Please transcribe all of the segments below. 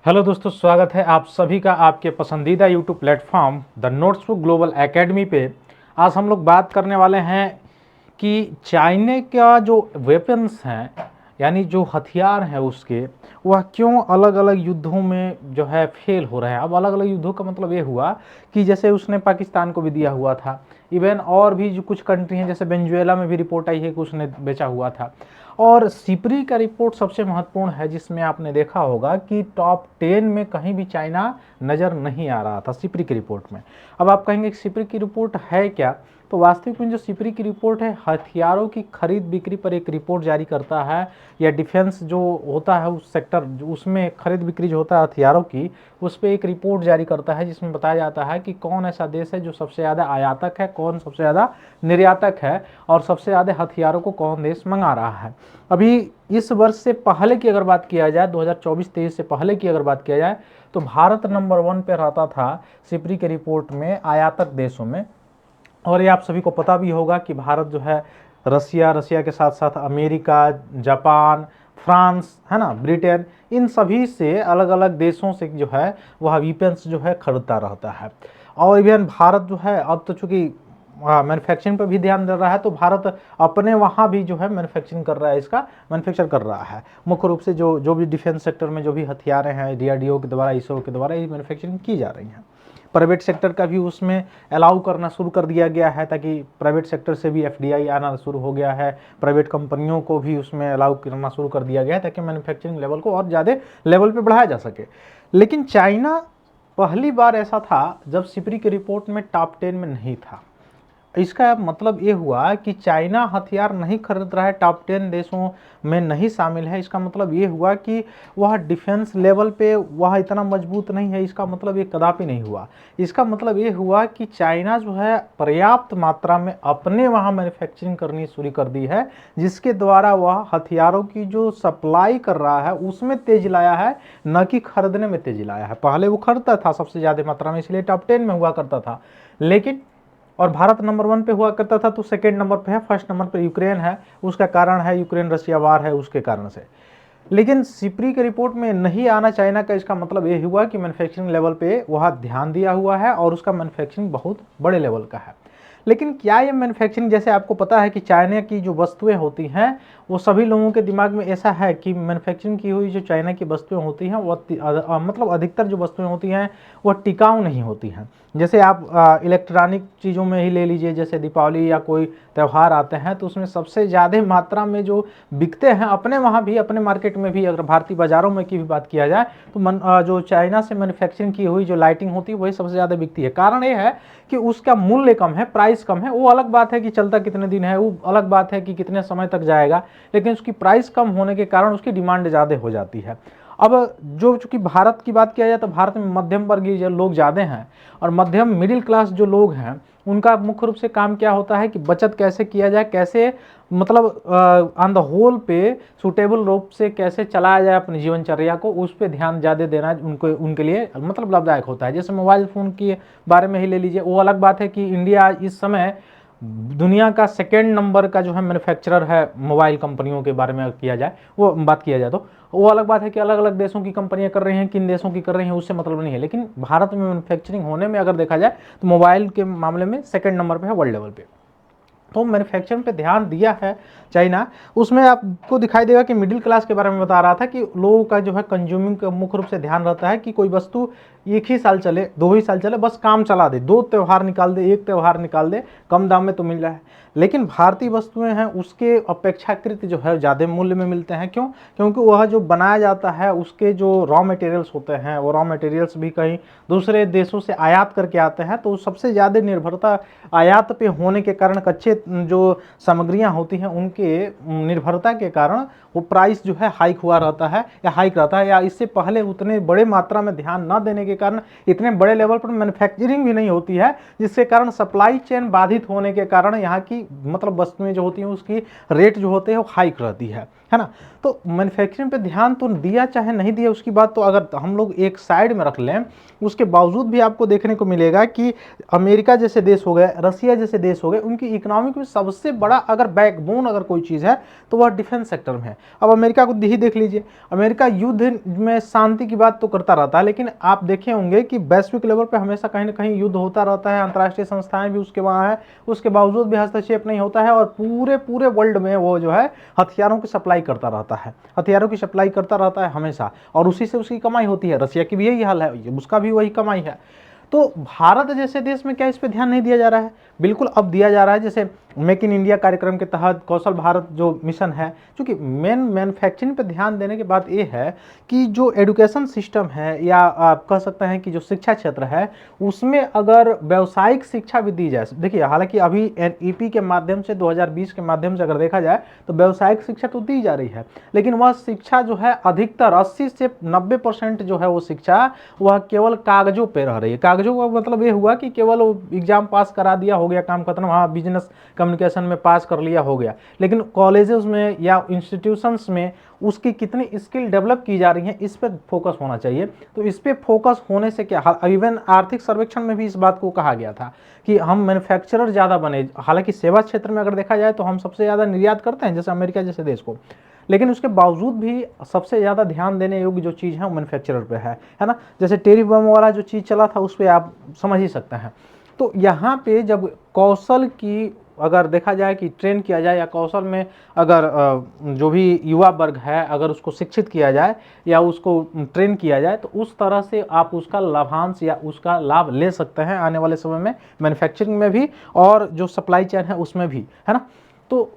Hello दोस्तों, स्वागत है आप सभी का आपके पसंदीदा YouTube platform the notebook global academy पे। आज हम लोग बात करने वाले हैं कि चाइना का जो वेपन्स हैं, यानी जो हथियार हैं उसके, वह क्यों अलग अलग युद्धों में जो है फेल हो रहे हैं। अब अलग अलग युद्धों का मतलब ये हुआ कि जैसे उसने पाकिस्तान को भी दिया हुआ था, इवन और भी जो कुछ कंट्री हैं जैसे वेनेजुएला में भी रिपोर्ट आई है कि उसने बेचा हुआ था। और सिपरी का रिपोर्ट सबसे महत्वपूर्ण है, जिसमें आपने देखा होगा कि टॉप 10 में कहीं भी चाइना नज़र नहीं आ रहा था सिपरी की रिपोर्ट में। अब आप कहेंगे कि सिपरी की रिपोर्ट है क्या, तो वास्तविक में जो सिपरी की रिपोर्ट है हथियारों की खरीद बिक्री पर एक रिपोर्ट जारी करता है, या डिफेंस जो होता है उस सेक्टर उसमें खरीद बिक्री जो होता है हथियारों की, उस पर एक रिपोर्ट जारी करता है जिसमें बताया जाता है कि कौन ऐसा देश है जो सबसे ज़्यादा आयातक है, कौन सबसे ज़्यादा निर्यातक है, और सबसे ज़्यादा हथियारों को कौन देश मंगा रहा है। अभी इस वर्ष से पहले की अगर बात किया जाए, 2024-23 से पहले की अगर बात किया जाए, तो भारत नंबर 1 पे रहता था सिपरी के रिपोर्ट में आयातक देशों में। और ये आप सभी को पता भी होगा कि भारत जो है रसिया के साथ साथ अमेरिका, जापान, फ्रांस, है ना, ब्रिटेन, इन सभी से अलग अलग देशों से जो है वह वेपन्स जो है खरीदता रहता है। और इवन भारत जो है अब तो चूँकि मैन्युफैक्चरिंग पर भी ध्यान दे रहा है, तो भारत अपने वहाँ भी जो है मैन्युफैक्चरिंग कर रहा है, इसका मैन्युफैक्चर कर रहा है। मुख्य रूप से जो जो भी डिफेंस सेक्टर में जो भी हथियारें हैं डीआरडीओ के द्वारा, इसरो के द्वारा ये मैन्युफैक्चरिंग की जा रही हैं। प्राइवेट सेक्टर का भी उसमें अलाउ करना शुरू कर दिया गया है, ताकि प्राइवेट सेक्टर से भी एफडीआई आना शुरू हो गया है। प्राइवेट कंपनियों को भी उसमें अलाउ करना शुरू कर दिया गया है, ताकि मैन्युफैक्चरिंग लेवल को और ज़्यादा लेवल पे बढ़ाया जा सके। लेकिन चाइना पहली बार ऐसा था जब सिपरी की रिपोर्ट में टॉप 10 में नहीं था। इसका मतलब ये हुआ कि चाइना हथियार नहीं खरीद रहा है, टॉप 10 देशों में नहीं शामिल है। इसका मतलब ये हुआ कि वह डिफेंस लेवल पे वह इतना मजबूत नहीं है। इसका मतलब ये कदापि नहीं हुआ। इसका मतलब ये हुआ कि चाइना जो है पर्याप्त मात्रा में अपने वहाँ मैन्युफैक्चरिंग करनी शुरू कर दी है, जिसके द्वारा वह हथियारों की जो सप्लाई कर रहा है उसमें तेजी लाया है, न कि खरीदने में तेजी लाया है। पहले वो खरीदता था सबसे ज़्यादा मात्रा में, इसलिए टॉप 10 में हुआ करता था। लेकिन और भारत नंबर 1 पे हुआ करता था, तो सेकेंड नंबर पे है, फर्स्ट नंबर पे यूक्रेन है। उसका कारण है यूक्रेन रशिया वार है, उसके कारण से। लेकिन सिपरी के रिपोर्ट में नहीं आना चाइना का, इसका मतलब ये हुआ कि मैन्युफैक्चरिंग लेवल पे वह ध्यान दिया हुआ है और उसका मैन्युफैक्चरिंग बहुत बड़े लेवल का है। लेकिन क्या ये मैन्युफैक्चरिंग, जैसे आपको पता है कि चाइना की जो वस्तुएं होती हैं वो सभी लोगों के दिमाग में ऐसा है कि मैन्युफैक्चरिंग की हुई जो चाइना की वस्तुएं होती हैं वो मतलब अधिकतर जो वस्तुएं होती हैं वो टिकाऊ नहीं होती हैं। जैसे आप इलेक्ट्रॉनिक चीज़ों में ही ले लीजिए, जैसे दीपावली या कोई त्यौहार आते हैं तो उसमें सबसे ज़्यादा मात्रा में जो बिकते हैं अपने वहाँ भी, अपने मार्केट में भी, अगर भारतीय बाज़ारों में की भी बात किया जाए तो जो चाइना से मैन्युफैक्चरिंग की हुई जो लाइटिंग होती है वही सबसे ज़्यादा बिकती है। कारण ये है कि उसका मूल्य कम है, प्राइस कम है। वो अलग बात है कि चलता कितने दिन है, वो अलग बात है कि कितने समय तक जाएगा, लेकिन उसकी प्राइस कम होने के कारण उसकी डिमांड ज़्यादा हो जाती है। अब जो चूँकि भारत की बात किया जाए तो भारत में मध्यम वर्गीय जो लोग ज़्यादा हैं, और मध्यम मिडिल क्लास जो लोग हैं उनका मुख्य रूप से काम क्या होता है कि बचत कैसे किया जाए, कैसे मतलब ऑन द होल पे सूटेबल रूप से कैसे चलाया जाए अपनी जीवनचर्या को, उस पर ध्यान ज़्यादा देना उनको उनके लिए मतलब लाभदायक होता है। जैसे मोबाइल फ़ोन के बारे में ही ले लीजिए। वो अलग बात है कि इंडिया इस समय दुनिया का सेकेंड नंबर का जो है मैन्युफैक्चरर है मोबाइल कंपनियों के बारे में किया जाए, वो बात किया जाए तो वो अलग बात है कि अलग अलग देशों की कंपनियां कर रही हैं, किन देशों की कर रही हैं उससे मतलब नहीं है। लेकिन भारत में मैन्युफैक्चरिंग होने में अगर देखा जाए तो मोबाइल के मामले में सेकेंड नंबर पे है वर्ल्ड लेवल पे। तो मैन्युफैक्चरिंग पे ध्यान दिया है चाइना। उसमें आपको दिखाई देगा कि मिडिल क्लास के बारे में बता रहा था कि लोगों का जो है कंज्यूमिंग का मुख्य रूप से ध्यान रहता है कि कोई वस्तु एक ही साल चले, 2 ही साल चले, बस काम चला दे, 2 त्यौहार निकाल दे, 1 त्यौहार निकाल दे, कम दाम में तो मिल रहा है। लेकिन भारतीय वस्तुएं हैं उसके अपेक्षाकृत जो है ज़्यादा मूल्य में मिलते हैं। क्यों? क्योंकि वह जो बनाया जाता है उसके जो रॉ मटेरियल्स होते हैं, वो रॉ मटेरियल्स भी कहीं दूसरे देशों से आयात करके आते हैं, तो सबसे ज़्यादा निर्भरता आयात पे होने के कारण, कच्चे जो सामग्रियां होती हैं उनके निर्भरता के कारण वो प्राइस जो है हाइक हुआ रहता है, या हाइक रहता है, या इससे पहले उतने बड़े मात्रा में ध्यान न देने के कारण इतने बड़े लेवल पर मैन्युफैक्चरिंग भी नहीं होती है, जिसके कारण सप्लाई चेन बाधित होने के कारण यहाँ की मतलब वस्तुएं जो होती हैं उसकी रेट जो होते हैं वो हाइक रहती है। है ना। तो मैन्युफैक्चरिंग पे ध्यान तो दिया चाहे नहीं दिया उसकी बात तो अगर हम लोग एक साइड में रख लें, उसके बावजूद भी आपको देखने को मिलेगा कि अमेरिका जैसे देश हो गए, रसिया जैसे देश हो गए, उनकी इकोनॉमिक में सबसे बड़ा अगर बैकबोन अगर कोई चीज़ है तो वह डिफेंस सेक्टर में है। अब अमेरिका को ही देख लीजिए, अमेरिका युद्ध में शांति की बात तो करता रहता है, लेकिन आप देखे होंगे कि वैश्विक लेवल पर हमेशा कहीं ना कहीं युद्ध होता रहता है, अंतर्राष्ट्रीय संस्थाएं भी उसके वहाँ है, उसके बावजूद भी हस्तक्षेप नहीं होता है और पूरे पूरे वर्ल्ड में वो जो है हथियारों की सप्लाई करता रहता है, हथियारों की सप्लाई करता रहता है हमेशा, और उसी से उसकी कमाई होती है। रसिया की भी यही हाल है, उसका भी वही कमाई है। तो भारत जैसे देश में क्या इस पे ध्यान नहीं दिया जा रहा है? बिल्कुल अब दिया जा रहा है। जैसे मेक इन इंडिया कार्यक्रम के तहत कौशल भारत जो मिशन है, क्योंकि मेन मैन्युफैक्चरिंग पे ध्यान देने की बात ये है कि जो एजुकेशन सिस्टम है या आप कह सकते हैं कि जो शिक्षा क्षेत्र है उसमें अगर व्यावसायिक शिक्षा भी दी जाए। देखिए हालांकि अभी एनईपी के माध्यम से 2020 के माध्यम से अगर देखा जाए तो व्यावसायिक शिक्षा तो दी जा रही है, लेकिन वह शिक्षा जो है अधिकतर 80 से 90% जो है वो शिक्षा वह केवल कागजों पे रह रही है। कागजों का मतलब ये हुआ कि केवल एग्जाम पास करा दिया, हो गया काम खत्म, हाँ बिजनेस कम्युनिकेशन में पास कर लिया, हो गया। लेकिन कॉलेजेस में या इंस्टीट्यूशंस में उसकी कितनी स्किल डेवलप की जा रही है इस पर फोकस होना चाहिए। तो इस पर फोकस होने से क्या, इवन आर्थिक सर्वेक्षण में भी इस बात को कहा गया था कि हम मैन्युफैक्चरर ज़्यादा बने। हालांकि सेवा क्षेत्र में अगर देखा जाए तो हम सबसे ज़्यादा निर्यात करते हैं जैसे अमेरिका जैसे देश को, लेकिन उसके बावजूद भी सबसे ज़्यादा ध्यान देने योग्य जो चीज़ है वो मैन्युफैक्चरर पे है ना। जैसे टेरिफ बम वाला जो चीज़ चला था उस पर आप समझ ही सकते हैं। तो यहाँ पे जब कौशल की अगर देखा जाए कि ट्रेन किया जाए या कौशल में अगर जो भी युवा वर्ग है अगर उसको शिक्षित किया जाए या उसको ट्रेन किया जाए तो उस तरह से आप उसका लाभांश या उसका लाभ ले सकते हैं आने वाले समय में, मैन्युफैक्चरिंग में भी और जो सप्लाई चेन है उसमें भी, है ना। तो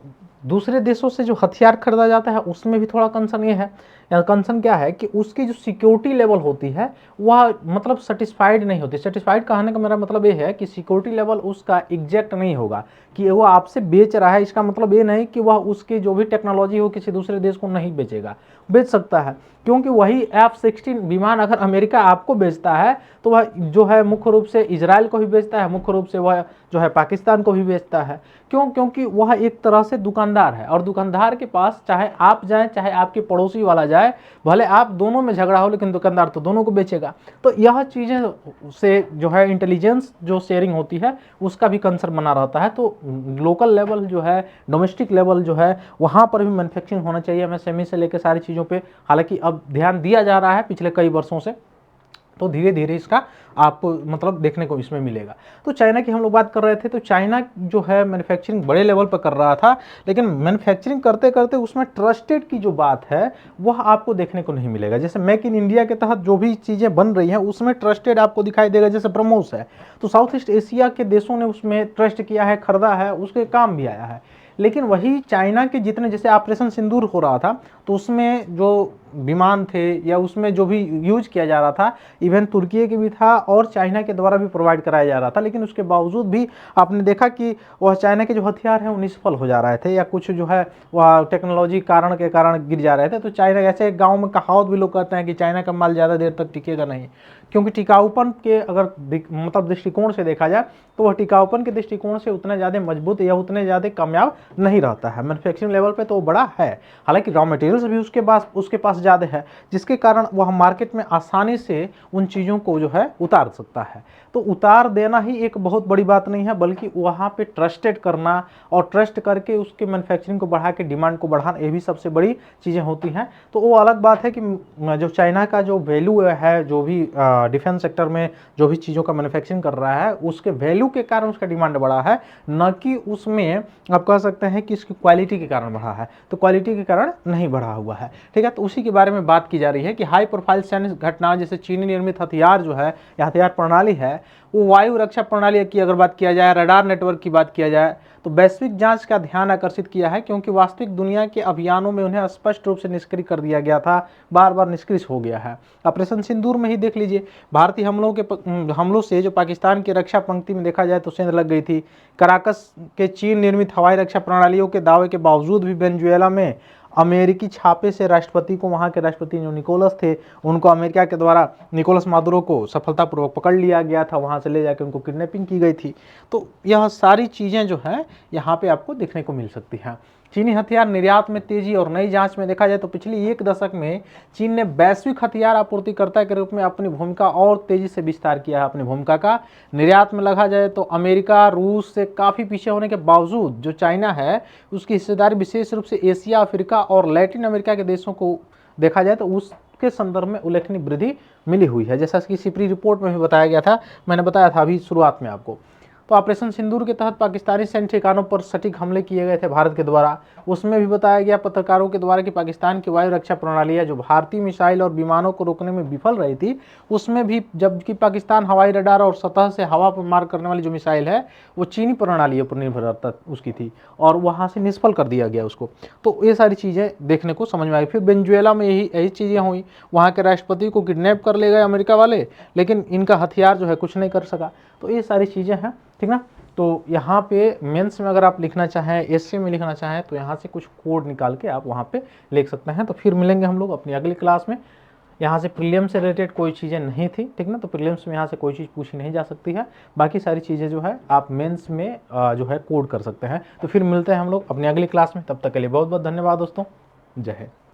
दूसरे देशों से जो हथियार खरीदा जाता है उसमें भी थोड़ा कंसर्न ये है, या कंसर्न क्या है कि उसकी जो सिक्योरिटी लेवल होती है वह मतलब सेटिस्फाइड नहीं होती। सेटिस्फाइड कहने का मेरा मतलब ये है कि सिक्योरिटी लेवल उसका एग्जैक्ट नहीं होगा कि वो आपसे बेच रहा है, इसका मतलब ये नहीं कि वह उसकी जो भी टेक्नोलॉजी हो किसी दूसरे देश को नहीं बेचेगा, बेच सकता है। क्योंकि वही F-16 विमान अगर अमेरिका आपको बेचता है तो वह जो है मुख्य रूप से इजराइल को भी बेचता है, मुख्य रूप से वह जो है पाकिस्तान को भी बेचता है। क्यों? क्योंकि वह एक तरह से दुकानदार है और दुकानदार के पास चाहे आप जाएं चाहे आपके पड़ोसी वाला जाए, भले आप दोनों में झगड़ा हो लेकिन दुकानदार तो दोनों को बेचेगा। तो यह चीज़ें से जो है इंटेलिजेंस जो शेयरिंग होती है उसका भी कंसर्न बना रहता है। तो लोकल लेवल जो है, डोमेस्टिक लेवल जो है, वहाँ पर भी मैन्युफैक्चरिंग होना चाहिए एमएसएमई से लेकर सारी चीज़ों पे। हालांकि अब ध्यान दिया जा रहा है पिछले कई वर्षों से, तो धीरे धीरे इसका आपको मतलब देखने को इसमें मिलेगा। तो चाइना की हम लोग बात कर रहे थे, तो चाइना जो है मैन्युफैक्चरिंग बड़े लेवल पर कर रहा था, लेकिन मैन्युफैक्चरिंग करते करते उसमें ट्रस्टेड की जो बात है वह आपको देखने को नहीं मिलेगा। जैसे मेक इन इंडिया के तहत जो भी चीज़ें बन रही हैं उसमें ट्रस्टेड आपको दिखाई देगा। जैसे ब्रह्मोस है तो साउथ ईस्ट एशिया के देशों ने उसमें ट्रस्ट किया है, खरीदा है, उसके काम भी आया है। लेकिन वही चाइना के जितने, जैसे ऑपरेशन सिंदूर हो रहा था तो उसमें जो विमान थे या उसमें जो भी यूज किया जा रहा था, इवन तुर्की के भी था और चाइना के द्वारा भी प्रोवाइड कराया जा रहा था, लेकिन उसके बावजूद भी आपने देखा कि वह चाइना के जो हथियार हैं वो निष्फल हो जा रहे थे या कुछ जो है वह टेक्नोलॉजी कारण के कारण गिर जा रहे थे। तो चाइना, ऐसे गाँव में कहावत भी लोग कहते हैं कि चाइना का माल ज़्यादा देर तक टिकेगा नहीं, क्योंकि टिकाऊपन के अगर मतलब दृष्टिकोण से देखा जाए तो वह टिकाऊपन के दृष्टिकोण से उतने ज़्यादा मजबूत या उतने ज़्यादा कामयाब नहीं रहता है। मैन्युफैक्चरिंग लेवल पे तो वो बड़ा है, हालांकि रॉ मटेरियल्स भी उसके पास ज़्यादा है, जिसके कारण वह मार्केट में आसानी से उन चीज़ों को जो है उतार सकता है। तो उतार देना ही एक बहुत बड़ी बात नहीं है, बल्कि वहाँ पे ट्रस्टेड करना और ट्रस्ट करके उसके मैन्युफैक्चरिंग को बढ़ा के डिमांड को बढ़ाना, ये भी सबसे बड़ी चीज़ें होती हैं। तो वो अलग बात है कि जो चाइना का जो वैल्यू है, जो भी डिफेंस सेक्टर में जो भी चीज़ों का मैन्युफैक्चरिंग कर रहा है उसके वैल्यू के कारण उसका डिमांड बढ़ा है, न कि उसमें आप कह सकते हैं कि इसकी क्वालिटी के कारण बढ़ा है। तो क्वालिटी के कारण नहीं बढ़ा हुआ है, ठीक है। तो उसी के बारे में बात की जा रही है कि हाई प्रोफाइल सैन्य घटनाएं जैसे चीनी निर्मित हथियार जो है या हथियार प्रणाली है वो वायु रक्षा प्रणाली की अगर बात किया जाए, रडार नेटवर्क की बात किया जाए तो वैश्विक जांच का ध्यान आकर्षित किया है, क्योंकि वास्तविक दुनिया के अभियानों में उन्हें स्पष्ट रूप से निष्क्रिय कर दिया गया था, बार बार निष्क्रिय हो गया है। ऑपरेशन सिंदूर में ही देख लीजिए, भारतीय हमलों से जो पाकिस्तान की रक्षा पंक्ति में देखा जाए तो सेंध लग गई थी। कराकस के चीन निर्मित हवाई रक्षा प्रणालियों के दावे के बावजूद भी वेनेजुएला में अमेरिकी छापे से राष्ट्रपति को, वहाँ के राष्ट्रपति जो निकोलस थे उनको अमेरिका के द्वारा निकोलस मादुरो को सफलतापूर्वक पकड़ लिया गया था, वहाँ से ले जाकर उनको किडनैपिंग की गई थी। तो यह सारी चीज़ें जो हैं यहाँ पे आपको देखने को मिल सकती हैं। चीनी हथियार निर्यात में तेजी और नई जांच में देखा जाए तो पिछली एक दशक में चीन ने वैश्विक हथियार आपूर्तिकर्ता के रूप में अपनी भूमिका और तेजी से विस्तार किया है। अपनी भूमिका का निर्यात में लगा जाए तो अमेरिका रूस से काफ़ी पीछे होने के बावजूद जो चाइना है उसकी हिस्सेदारी विशेष रूप से एशिया, अफ्रीका और लैटिन अमेरिका के देशों को देखा जाए तो उसके संदर्भ में उल्लेखनीय वृद्धि मिली हुई है, जैसा कि सिपरी रिपोर्ट में भी बताया गया था, मैंने बताया था अभी शुरुआत में आपको। तो ऑपरेशन सिंदूर के तहत पाकिस्तानी सैन्य ठिकानों पर सटीक हमले किए गए थे भारत के द्वारा। उसमें भी बताया गया पत्रकारों के द्वारा कि पाकिस्तान की वायु रक्षा प्रणाली है जो भारतीय मिसाइल और विमानों को रोकने में विफल रही थी, उसमें भी जबकि पाकिस्तान हवाई रडार और सतह से हवा पर मार करने वाली जो मिसाइल है वो चीनी प्रणालियों पर निर्भरता उसकी थी और वहाँ से निष्फल कर दिया गया उसको। तो ये सारी चीज़ें देखने को समझ में आई। फिर वेनेजुएला में यही चीज़ें हुई, वहाँ के राष्ट्रपति को किडनैप कर ले गए अमेरिका वाले, लेकिन इनका हथियार जो है कुछ नहीं कर सका। तो ये सारी चीज़ें हैं, ठीक ना। तो यहाँ पे मेंस में अगर आप लिखना चाहें, एसए में लिखना चाहें तो यहाँ से कुछ कोड निकाल के आप वहाँ पे लिख सकते हैं। तो फिर मिलेंगे हम लोग अपनी अगली क्लास में। यहाँ से प्रीलिम्स से रिलेटेड कोई चीज़ें नहीं थी, ठीक ना, तो प्रीलिम्स में यहाँ से कोई चीज़ पूछी नहीं जा सकती है। बाकी सारी चीज़ें जो है आप मेंस में जो है कोड कर सकते हैं। तो फिर मिलते हैं हम लोग अपनी अगली क्लास में, तब तक के लिए बहुत बहुत धन्यवाद दोस्तों। जय हिंद।